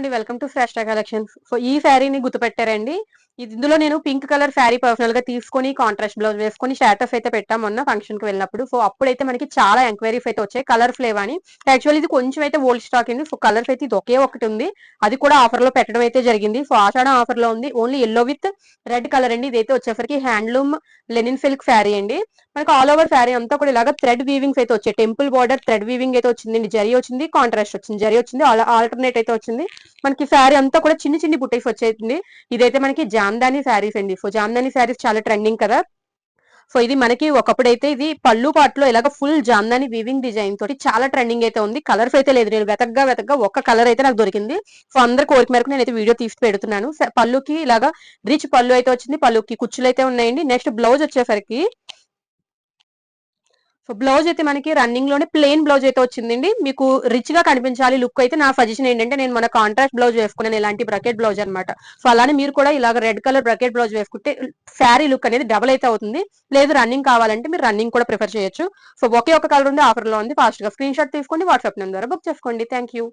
అండి. Welcome to fresh collections. So ఈ శారీని గుర్తుపెట్టారండి. ఇందులో నేను పింక్ కలర్ శారీ పర్సనల్ గా తీసుకొని కాంట్రాస్ట్ బ్లౌజ్ వేసుకొని స్టేటస్ అయితే పెట్టాం మొన్న ఫంక్షన్ కి వెళ్ళినప్పుడు. సో అప్పుడైతే మనకి చాలా ఎంక్వైరీస్ అయితే వచ్చాయి కలర్ ఫ్లేవ్ అని. యాక్చువల్లీ ఇది కొంచెం అయితే ఓల్డ్ స్టాక్ అండి. సో కలర్స్ అయితే ఇది ఒకే ఒకటి ఉంది. అది కూడా ఆఫర్ లో పెట్టడం అయితే జరిగింది. సో ఆషాఢం ఆఫర్ లో ఉంది. Only yellow with red colour అండి. ఇదైతే వచ్చేసరికి హ్యాండ్లూమ్ లెనిన్ సిల్క్ శారీ అండి. మనకి ఆల్ ఓవర్ శారీ అంతా కూడా ఇలాగా థ్రెడ్ వీవింగ్స్ అయితే వచ్చాయి. టెంపుల్ బార్డర్ థ్రెడ్ వీవింగ్ అయితే వచ్చింది. జరీ వచ్చింది, కాంట్రాస్ట్ వచ్చింది, జరీ వచ్చింది, ఆల్టర్నేట్ అయితే వచ్చింది. మనకి శారీ అంతా కూడా చిన్ని చిన్ని బుటీస్ వచ్చేసింది. ఇదైతే మనకి జామ్దాని శారీస్ అండి. సో జామ్దాని శారీస్ చాలా ట్రెండింగ్ కదా. సో ఇది మనకి ఒకప్పుడైతే ఇది పళ్ళు పాటలో ఇలాగ ఫుల్ జామ్దాని వీవింగ్ డిజైన్ తోటి చాలా ట్రెండింగ్ అయితే ఉంది. కలర్స్ అయితే లేదు, నేను వెతగ్గా ఒక కలర్ అయితే నాకు దొరికింది. సో అందరి కోరిక మేరకు నేనైతే వీడియో తీసి పెడుతున్నాను. పళ్ళుకి ఇలాగా రిచ్ పళ్ళు అయితే వచ్చింది. పళ్ళుకి కుచ్చులు అయితే ఉన్నాయండి. నెక్స్ట్ బ్లౌజ్ వచ్చేసరికి సో బ్లౌజ్ అయితే మనకి రన్నింగ్ లోనే ప్లెయిన్ బ్లౌజ్ అయితే వచ్చిందండి. మీకు రిచ్ గా కనిపించాలి లుక్ అయితే నా సజెషన్ ఏంటంటే, నేను మన కాంట్రాస్ట్ బ్లౌజ్ వేసుకున్నాను, ఇలాంటి బ్రకెట్ బ్లౌజ్ అనమాట. సో అలానే మీరు కూడా ఇలాగ రెడ్ కలర్ బ్రకెట్ బ్లౌజ్ వేసుకుంటే శారీ లుక్ అనేది డబల్ అయితే అవుతుంది. లేదు రన్నింగ్ కావాలంటే మీరు రన్నింగ్ కూడా ప్రిఫర్ చేయొచ్చు. సో ఒకే ఒక కలర్ ఉంది, ఆఫర్ లో ఉంది. ఫాస్ట్ గా స్క్రీన్ షాట్ తీసుకోండి, వాట్సాప్ నెంబర్ ద్వారా బుక్ చేసుకోండి. Thank you.